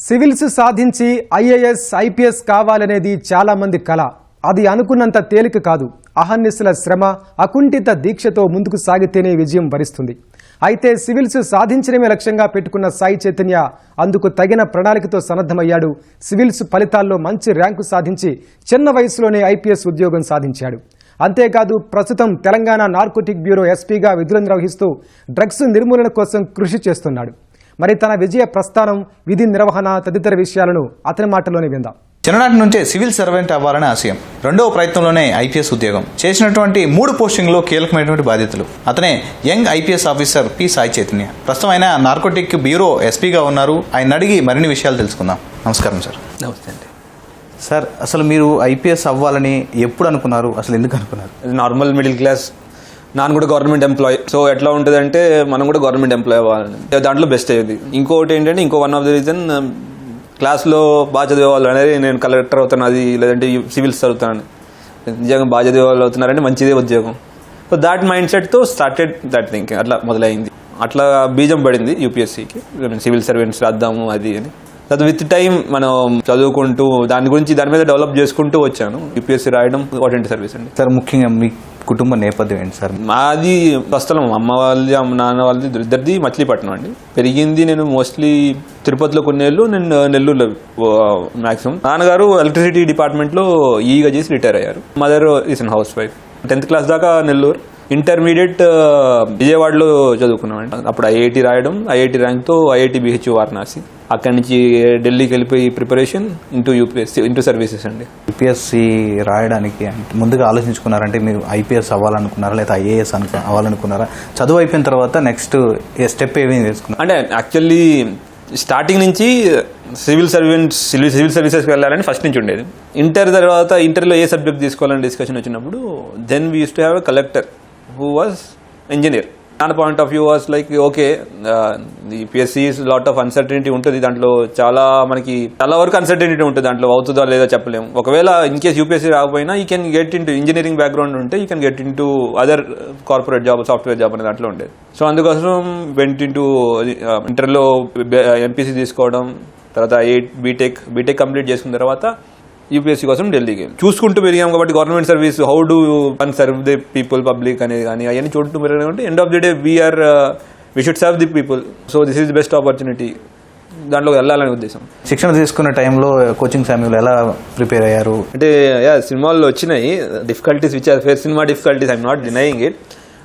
Civils సాధించి IAS IPS కావాలనేది చాలా మంది కల. అది అనుకున్నంత తేలిక కాదు. అహర్నిశల శ్రమ, అకుంఠిత దీక్షతో ముందుకు సాగితేనే విజయం వరిస్తుంది. అయితే సివిల్స్ సాధించడమే లక్ష్యంగా పెట్టుకున్న సాయి చైతన్య అందుకు తగిన ప్రణాళికతో సన్నద్ధమయ్యాడు. సివిల్స్ ఫలితాల్లో మంచి ర్యాంకు సాధించి చిన్న వయసులోనే ఐపీఎస్ ఉద్యోగం సాధించాడు. అంతేకాదు ప్రస్తుతం తెలంగాణ నార్కోటిక్ బ్యూరో ఎస్పీగా విధులు నిర్వహిస్తూ డ్రగ్స్ నిర్మూలన కోసం కృషి చేస్తున్నాడు. మరి తన విజయ ప్రస్థానం, విధి నిర్వహణ తదితర విషయాలను అతని మాటలోనే విందాం. చిన్ననాటి నుంచే సివిల్ సర్వెంట్ అవ్వాలనే ఆశయం. రెండవ ప్రయత్నంలోనే ఐపీఎస్ ఉద్యోగం. చేసినటువంటి 3 పోస్టింగ్లో కీలకమైనటువంటి బాధ్యతలు. అతనే young IPS officer P Sai Chaitanya. ప్రస్తుతం ఆయన నార్కోటిక్ బ్యూరో ఎస్పీగా ఉన్నారు. ఆయన అడిగి మరిన్ని విషయాలు తెలుసుకుందాం. నమస్కారం సార్. నమస్తే అండి. సార్, అసలు మీరు ఐపీఎస్ అవ్వాలని ఎప్పుడు అనుకున్నారు? అసలు ఎందుకు అనుకున్నారు? నార్మల్ మిడిల్ క్లాస్, నాన్న కూడా గవర్నమెంట్ ఎంప్లాయ్. సో ఎట్లా ఉంటుంది అంటే మనం కూడా గవర్నమెంట్ ఎంప్లాయ్ అవ్వాలని, దాంట్లో బెస్ట్ అయ్యేది. ఇంకోటి ఏంటంటే వన్ ఆఫ్ ద రీజన్ క్లాస్లో బాగా చదివేవాళ్ళు అనేది నేను కలెక్టర్ అవుతాను, అది లేదంటే సివిల్స్ చదువుతాను. నిజంగా బాగా చదివేవాళ్ళు అవుతున్నారంటే మంచిదే ఉద్యోగం. సో దాట్ మైండ్ సెట్తో స్టార్టెడ్ దట్ థింకింగ్. అట్లా మొదలైంది. అట్లా బీజం పడింది యూపీఎస్సీకి, సివిల్ సర్వెంట్స్ రాద్దాము అది అని. అది విత్ టైం మనం చదువుకుంటూ దాని మీద డెవలప్ చేసుకుంటూ వచ్చాను. యూపీఎస్సీ రాయడం వాటంటి సర్వీస్ అండి. సార్, ముఖ్యంగా మీ కుటుంబ నేపథ్యం ఏంటి సార్? మాది ప్రస్తుతం అమ్మ వాళ్ళది, నాన్న వాళ్ళది ఇద్దరిది మచిలీపట్నం అండి. పెరిగింది నేను మోస్ట్లీ తిరుపతిలో కొన్నేళ్ళు, నేను నెల్లూరులో మ్యాక్సిమం. నాన్నగారు ఎలక్ట్రిసిటీ డిపార్ట్మెంట్లో ఈగా చేసి రిటైర్ అయ్యారు. Mother is an house wife. 10th class దాకా నెల్లూరు, ఇంటర్మీడియట్ విజయవాడలో చదువుకున్నామండి. అప్పుడు ఐఐటి రాయడం, ఐఐటి ర్యాంక్తో ఐఐటి బిహెచ్ వారణాసి. అక్కడి నుంచి ఢిల్లీకి వెళ్ళిపోయి preparation into UPSC, into services అండి. యూపీఎస్సీ రాయడానికి ముందుగా ఆలోచించుకున్నారంటే మీరు ఐపీఎస్ అవ్వాలనుకున్నారా లేదా ఐఏఎస్ అవ్వాలనుకున్నారా? చదువు అయిపోయిన తర్వాత నెక్స్ట్ స్టెప్ ఏమేమి తీసుకున్నారు? అంటే యాక్చువల్లీ స్టార్టింగ్ నుంచి సివిల్ సర్వీసెస్కి వెళ్ళాలని ఫస్ట్ నుంచి ఉండేది. ఇంటర్ తర్వాత ఇంటర్లో ఏ సబ్జెక్ట్ తీసుకోవాలని డిస్కషన్ వచ్చినప్పుడు then we use to have a collector who was engineer. నా point of view was like okay, the PSC lot of uncertainty ఉంటుంది దాంట్లో. చాలా వరకు అన్సర్టనిటీ ఉంటుంది దాంట్లో. అవుతుందా లేదా చెప్పలేము. ఒకవేళ ఇన్ కేస్ యూపీఎస్సీ రాకపోయినా you can get into engineering background ఉంటే you can get into other corporate job, software job అనే దాంట్లో ఉండేది. సో అందుకోసం వెంట ఇంటూ ఇంటర్లో ఎంపీసీ తీసుకోవడం, తర్వాత బీటెక్ కంప్లీట్ చేసుకున్న తర్వాత యూపీఎస్సీ కోసం ఢిల్లీకి చూసుకుంటూ పెరిగాం. కాబట్టి government service, how do one serve the people, public అనేది కానీ అవన్నీ చూడుతూ పెరిగాం. కాబట్టి end of the day we should serve the people. So this is the best opportunity, దాంట్లో వెళ్ళాలనే ఉద్దేశం. శిక్షణ తీసుకున్న టైంలో కోచింగ్ సమయంలో ఎలా ప్రిపేర్ అయ్యారు? అంటే సినిమాల్లో వచ్చినాయి డిఫికల్టీస్ విచ్ ఆర్ ఫేస్, సినిమా difficulties, I'm not denying it.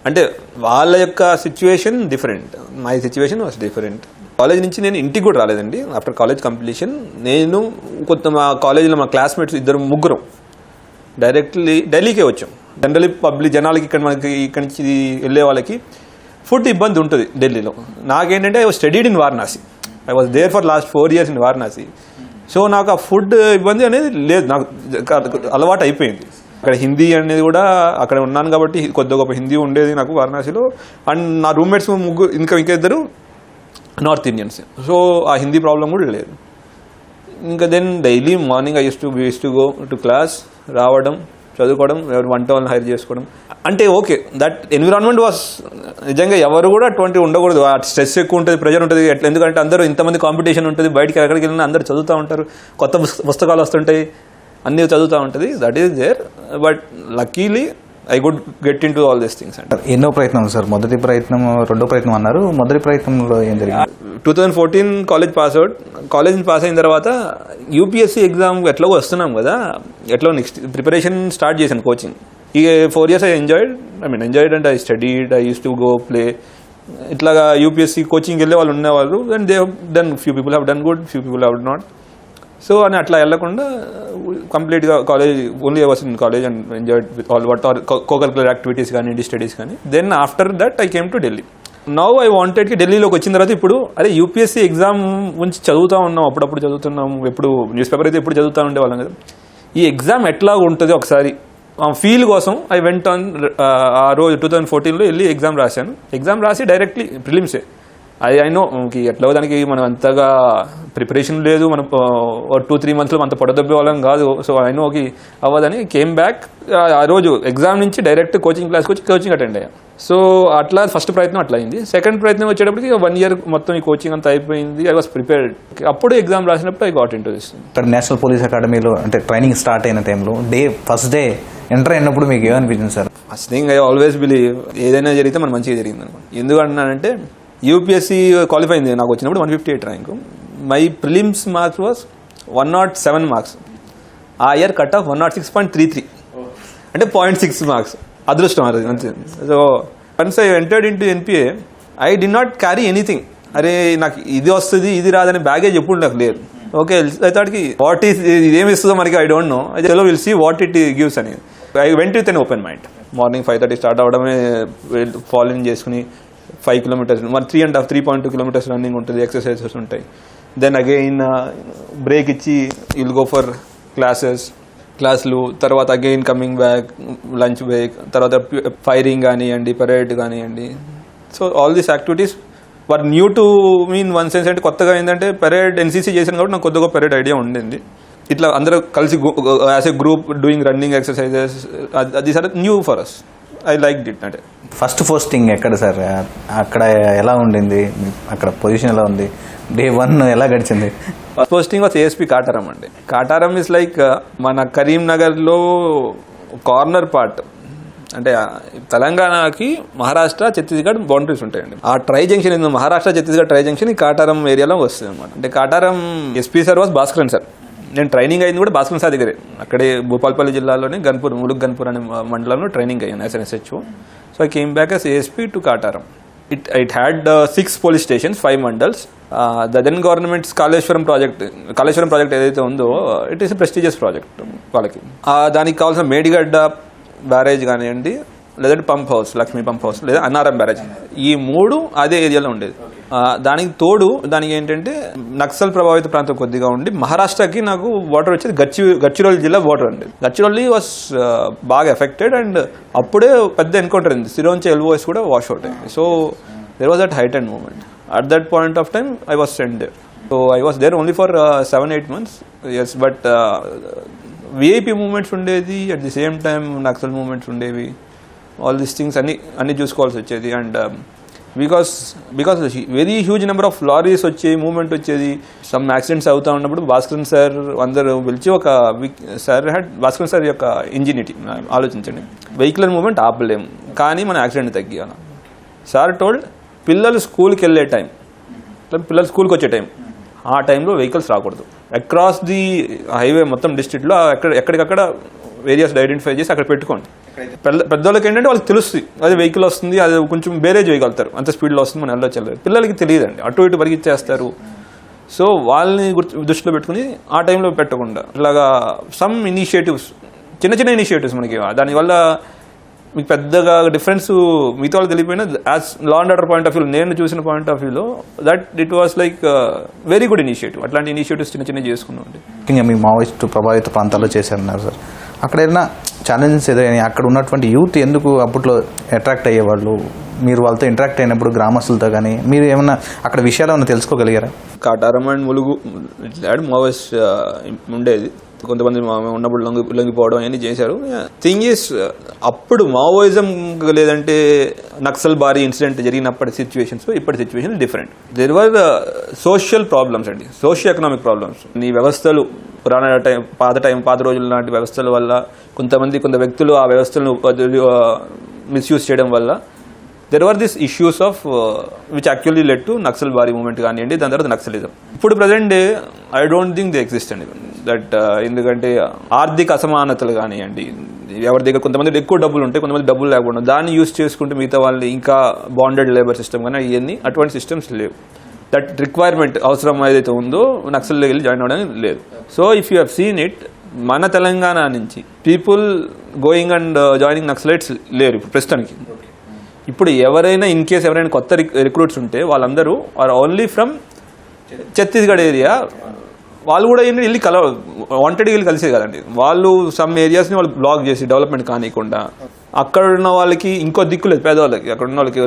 అంటే వాళ్ళ యొక్క situation different, my situation was different. College నుంచి నేను ఇంటికి కూడా రాలేదండి. ఆఫ్టర్ కాలేజ్ కంప్లీషన్ నేను మా కాలేజీలో మా క్లాస్మేట్స్ ముగ్గురం డైరెక్ట్లీ ఢిల్లీకే వచ్చాం. జనరలీ పబ్లిక్ జనాలకి ఇక్కడి నుంచి వెళ్ళే వాళ్ళకి ఫుడ్ ఇబ్బంది ఉంటుంది ఢిల్లీలో. నాకేంటంటే I was studied in Varanasi. I was there for last 4 years in Varanasi. So నాకు ఆ ఫుడ్ ఇబ్బంది అనేది లేదు, నాకు అలవాటు అయిపోయింది. అక్కడ హిందీ అనేది కూడా అక్కడ ఉన్నాను కాబట్టి కొద్ది గొప్ప హిందీ ఉండేది నాకు వారణాసిలో. అండ్ నా రూమ్మేట్స్ ముగ్గురు, ఇంకా ఇద్దరు నార్త్ ఇండియన్స్. సో ఆ హిందీ ప్రాబ్లం కూడా లేదు. ఇంకా then daily morning I use to go to class, రావడం, చదువుకోవడం, వంట వాళ్ళని హైర్ చేసుకోవడం. అంటే ఓకే, దట్ ఎన్విరాన్మెంట్ వాస్ నిజంగా ఎవరు కూడా అటువంటి ఉండకూడదు. ఆ స్ట్రెస్ ఎక్కువ ఉంటుంది, ప్రెజర్ ఉంటుంది. ఎందుకంటే అందరూ ఇంతమంది కాంపిటీషన్ ఉంటుంది, బయటికి ఎక్కడికి వెళ్ళినా అందరూ చదువుతూ ఉంటారు, కొత్త పుస్తకాలు వస్తుంటాయి, అన్నీ చదువుతూ ఉంటుంది. That is there. But luckily I could get into all these things. అంటే ఎన్నో ప్రయత్నం సార్? మొదటి ప్రయత్నం, రెండో ప్రయత్నం అన్నారు. మొదటి ప్రయత్నంలో ఏం జరిగింది? 2014 college pass out. College pass అయిన తర్వాత యూపీఎస్సీ ఎగ్జామ్ ఎట్లా వస్తున్నాం కదా, ఎట్లా నెక్స్ట్ ప్రిపరేషన్ స్టార్ట్ చేశాను, కోచింగ్. ఈ 4 years I enjoyed and I studied. I use to go play. ఇట్లాగా యూపీఎస్సీ కోచింగ్ వెళ్ళే వాళ్ళు ఉండేవాళ్ళు. And they have done, few people have done good, few people have not. So అని అట్లా వెళ్ళకుండా కంప్లీట్గా college, only I was in college and enjoyed with all what are co-curricular activities కానీ, studies కానీ. Then after that I came to Delhi. Now I వాంటెడ్కి ఢిల్లీలోకి వచ్చిన తర్వాత ఇప్పుడు యూపీఎస్సీ ఎగ్జామ్ గురించి చదువుతూ ఉన్నాం, అప్పుడప్పుడు చదువుతున్నాము, ఎప్పుడు న్యూస్ పేపర్ అయితే ఎప్పుడు చదువుతూ ఉండేవాళ్ళం కదా. ఈ ఎగ్జామ్ ఎట్లా ఉంటుంది ఒకసారి ఫీల్ కోసం ఐ వెంట్ ఆన్. ఆ రోజు 2014లో వెళ్ళి ఎగ్జామ్ రాశాను. ఎగ్జామ్ రాసి డైరెక్ట్లీ ప్రిలిమ్సే అది అయినో ఎట్లా దానికి మనం అంతగా ప్రిపరేషన్ లేదు, మనం 2-3 monthsలో అంత పొడదొబ్బే వాళ్ళం కాదు. సో అయినోకి అవ్వదని కేమ్ బ్యాక్. ఆ రోజు ఎగ్జామ్ నుంచి డైరెక్ట్ కోచింగ్ క్లాస్కి వచ్చి కోచింగ్ అటెండ్ అయ్యా. సో అట్లా ఫస్ట్ ప్రయత్నం అట్లా అయింది. సెకండ్ ప్రయత్నం వచ్చేటప్పటికి 1 year మొత్తం ఈ కోచింగ్ అంతా అయిపోయింది. I was prepared. అప్పుడు ఎగ్జామ్ రాసినప్పుడు ఐ గాట్ ఇంటూ దిస్. ఇక్కడ నేషనల్ పోలీస్ అకాడమీలో అంటే ట్రైనింగ్ స్టార్ట్ అయిన టైంలో ఫస్ట్ డే ఎంటర్ అయినప్పుడు మీకు ఏమనిపించింది sir? First thing I always believe ఏదైనా జరిగితే మన మంచిగా జరిగింది అనుకోండి. ఎందుకంటున్నానంటే యూపీఎస్సీ క్వాలిఫై అయింది నాకు వచ్చినప్పుడు 158 rank. My prelims marks was 107 marks. ఆ ఇయర్ కట్ ఆఫ్ 106.33 అంటే 0.6 మార్క్స్. అదృష్టం అది అంతే. So once I entered in to NPA I did not carry anything. అరే నాకు ఇది వస్తుంది ఇది రాదని బ్యాగేజ్ ఎప్పుడు నాకు లేదు. ఓకే ఐ థాట్కి వాట్ ఈస్ ఇదేమి ఇస్తుందో మనకి ఐ డోంట్ నో. అయితే will see what it gives అని I went with an open mind. Morning 5:30 start అవ్వడమే, ఫాలోయింగ్ చేసుకుని 5 kilometers 3.2 kilometers రన్నింగ్ ఉంటుంది, ఎక్సర్సైజెస్ ఉంటాయి. దెన్ అగైన్ బ్రేక్ ఇచ్చి విల్ గో ఫర్ క్లాసులు, తర్వాత again coming back, lunch break, తర్వాత ఫైరింగ్ కానివ్వండి, పరేడ్ కానివ్వండి. So all these activities were new to mean one sense. అంటే కొత్తగా ఏంటంటే పరేడ్ ఎన్సీసీ చేశాను కాబట్టి నాకు కొద్దిగా పరేడ్ ఐడియా ఉండింది. ఇట్లా అందరూ కలిసి as a group doing running exercises, అది sir new for us. I like it. అంటే ఫస్ట్ పోస్టింగ్ ఎక్కడ సార్? అక్కడ ఎలా ఉండింది? అక్కడ పొజిషన్ ఎలా ఉంది? డే 1 ఎలా గడిచింది? First posting was ASP Kataram అండి. కాటారం ఇస్ లైక్ మన కరీంనగర్లో కార్నర్ పార్ట్. అంటే తెలంగాణకి మహారాష్ట్ర ఛత్తీస్గఢ్ బౌండరీస్ ఉంటాయండి. ఆ ట్రై జంక్షన్ ఏంది, మహారాష్ట్ర ఛత్తీస్గఢ్ ట్రై జంక్షన్ ఈ కాటారం ఏరియాలో వస్తుంది అనమాట. అంటే Kataram SP sir was Bhaskaran sir. నేను ట్రైనింగ్ అయింది కూడా భాస్కరన్ సార్ దగ్గరే. అక్కడే భూపాల్పల్లి జిల్లాలోని ములుగ్ గన్పూర్ అనే మండలంలో ట్రైనింగ్ అయ్యాను as N SHO. So I came back as ASP to Kataram. It had 6 police stations, 5 mandals. The then government's Kaleshwaram project ఏదైతే ఉందో it is a prestigious project వాళ్ళకి. దానికి కావాల్సిన మేడిగడ్డ బ్యారేజ్ కానివ్వండి, లేదంటే pump house, Lakshmi pump house, లేదా అన్నారం బ్యారేజ్, ఈ 3 అదే ఏరియాలో ఉండేది. దానికి తోడు దానికి ఏంటంటే నక్సల్ ప్రభావిత ప్రాంతం కొద్దిగా ఉండి మహారాష్ట్రకి నాకు వాటర్ వచ్చేది గడ్చిరోలి జిల్లా వాటర్ అండి. గడ్చిరోలి వాస్ బాగా ఎఫెక్టెడ్ అండ్ అప్పుడే పెద్ద ఎన్కౌంటర్ అయింది. సిరోంచి ఎల్ఓఎస్ కూడా వాష్ అవుట్ అయింది. So there was that height and moment. At that point of time I was sent there. So I was there only for 7-8 months. Yes, but VIP moments ఉండేది, at the same time Naxal moments ఉండేవి. All these things అన్ని చూసుకోవాల్సి వచ్చేది. And because very huge number of lorries వచ్చేది, movement వచ్చేది. Some accidents అవుతా ఉన్నప్పుడు Bhaskaran sir అందరూ పిలిచి భాస్కరన్ సార్ యొక్క ఇంజినిటీ ఆలోచించండి. వెహికులర్ మూవ్మెంట్ ఆపలేము కానీ మన యాక్సిడెంట్ తగ్గియాలి. సార్ టోల్డ్ పిల్లలు స్కూల్కి వెళ్ళే టైం, పిల్లలు స్కూల్కి వచ్చే టైం, ఆ టైంలో వెహికల్స్ రాకూడదు. అక్రాస్ ది హైవే మొత్తం డిస్ట్రిక్ట్లో ఎక్కడికక్కడ ఏరియాస్ ఐడెంటిఫై చేసి అక్కడ పెట్టుకోండి. పెద్దవాళ్ళకి ఏంటంటే వాళ్ళకి తెలుస్తుంది అది వెహికల్ వస్తుంది, అది కొంచెం బేరేజ్ చేయగలుగుతారు, అంత స్పీడ్లో వస్తుంది, మనం వెళ్ళొచ్చు. పిల్లలకి తెలియదండి, అటు ఇటు పరిగెత్తేస్తారు. సో వాళ్ళని దృష్టిలో పెట్టుకుని ఆ టైంలో పెట్టకుండా ఇలాగా సమ్ ఇనిషియేటివ్స్, చిన్న ఇనిషియేటివ్స్ మనకి, దానివల్ల మీకు పెద్దగా డిఫరెన్స్ మిగతా వాళ్ళు తెలియపోయినా as law and order point of view, నేను చూసిన పాయింట్ ఆఫ్ వ్యూలో that it was like very good initiative. అట్లాంటి ఇనిషియేటివ్స్ చిన్న చేసుకున్నాం. ముఖ్యంగా మీ మావోయిస్ట్ ప్రభావిత ప్రాంతాల్లో చేశారన్నారు సార్. అక్కడ ఏదైనా ఛాలెంజెస్ ఎదురైనా? అక్కడ ఉన్నటువంటి యూత్ ఎందుకు అప్పట్లో అట్రాక్ట్ అయ్యేవాళ్ళు? మీరు వాళ్ళతో ఇంటరాక్ట్ అయినప్పుడు గ్రామస్తులతో కానీ మీరు ఏమన్నా అక్కడ విషయాలు ఏమైనా తెలుసుకోగలిగారా? కాటారం అండ్ ములుగు మావోయిస్ట్ ఉండేది. కొంతమంది ఉన్నప్పుడు లొంగిపోవడం అవన్నీ చేశారు. థింగ్ ఈస్ అప్పుడు మావోయిజం లేదంటే నక్సల్ బారీ ఇన్సిడెంట్ జరిగినప్పటి సిచ్యువేషన్స్ ఇప్పటి situation different. There were social problems అండి, సోషియో ఎకనామిక్ ప్రాబ్లమ్స్. ఈ వ్యవస్థలు పాత రోజుల నాటి వ్యవస్థల వల్ల కొంత వ్యక్తులు ఆ వ్యవస్థలను మిస్యూజ్ చేయడం వల్ల there were this issues of which actually led to Naxal బారీ మూవ్మెంట్ కానివ్వండి, దాని తర్వాత నక్సలిజం. ఇప్పుడు present day I don't think they exist అండి. దట్ ఎందుకంటే ఆర్థిక అసమానతలు కానివ్వండి, ఎవరి దగ్గర కొంతమంది ఎక్కువ డబ్బులు ఉంటాయి, కొంతమంది డబ్బులు లేకుండా దాన్ని యూజ్ చేసుకుంటే మిగతా వాళ్ళు ఇంకా బాండెడ్ లేబర్ సిస్టమ్ కానీ ఇవన్నీ అటువంటి సిస్టమ్స్ లేవు. దట్ రిక్వైర్మెంట్ అవసరం ఏదైతే ఉందో నక్సల్లో వెళ్ళి జాయిన్ అవ్వడానికి లేదు. So if you have seen it, మన తెలంగాణ నుంచి people going and joining Naxalites లేరు ఇప్పుడు ప్రస్తుతానికి. ఇప్పుడు ఎవరైనా ఇన్ కేస్ ఎవరైనా కొత్త రిక్రూట్స్ ఉంటే వాళ్ళందరూ are only from Chhattisgarh area. వాళ్ళు కూడా వెళ్ళి వాంటెడ్గా వెళ్ళి కలిసే కదండి. వాళ్ళు సమ్ ఏరియాస్ని వాళ్ళు బ్లాక్ చేసి డెవలప్మెంట్ కానివ్వకుండా అక్కడ ఉన్న వాళ్ళకి ఇంకో దిక్కు లేదు, పేదవాళ్ళకి, అక్కడ ఉన్న వాళ్ళకి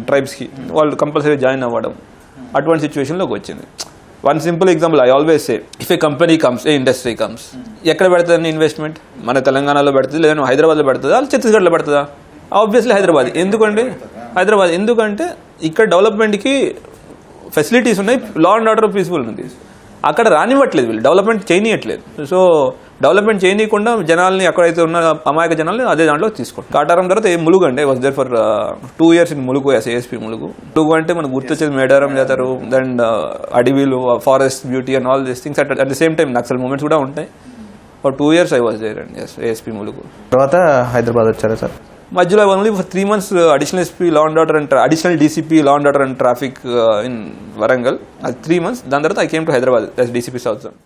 ట్రైబ్స్కి వాళ్ళు కంపల్సరీ జాయిన్ అవ్వడం, అటువంటి సిచ్యువేషన్లోకి వచ్చింది. One simple example I always say, if A company comes, A industry comes, ఎక్కడ పెడుతుంది ఇన్వెస్ట్మెంట్? మన తెలంగాణలో పెడుతుంది, లేదా హైదరాబాద్లో పెడుతుందా, ఛత్తీస్గఢ్లో పెడుతుందా? ఆబ్వియస్లీ హైదరాబాద్. ఎందుకంటే హైదరాబాద్ ఎందుకంటే ఇక్కడ డెవలప్మెంట్కి ఫెసిలిటీస్ ఉన్నాయి, లా అండ్ ఆర్డర్ పీస్ఫుల్ ఉంది. అక్కడ రానివ్వట్లేదు, వీళ్ళు డెవలప్మెంట్ చేయనీయట్లేదు. సో డెవలప్మెంట్ చేయనీయకుండా జనాల్ని, అక్కడైతే ఉన్న అమాయక జనాల్ని అదే దాంట్లో తీసుకోండి. కాటారం తర్వాత ములుగు అండి, was there for 2 years in Mulugu as ASP Mulugu. Mulugu అంటే మనకు గుర్తొచ్చేది మేడారం చేస్తారు, దెన్ అడవిలు, forest beauty and all these things. At the same time Naxal movements కూడా ఉంటాయి. For 2 years I was there అండి ఏఎస్పీ ములుగు. తర్వాత హైదరాబాద్ వచ్చారా సార్? మధ్యలో only for 3 months additional SP law and order and additional DCP law and order and traffic in Warangal. అది 3 months. దాని తర్వాత I came to Hyderabad as DCP south zone.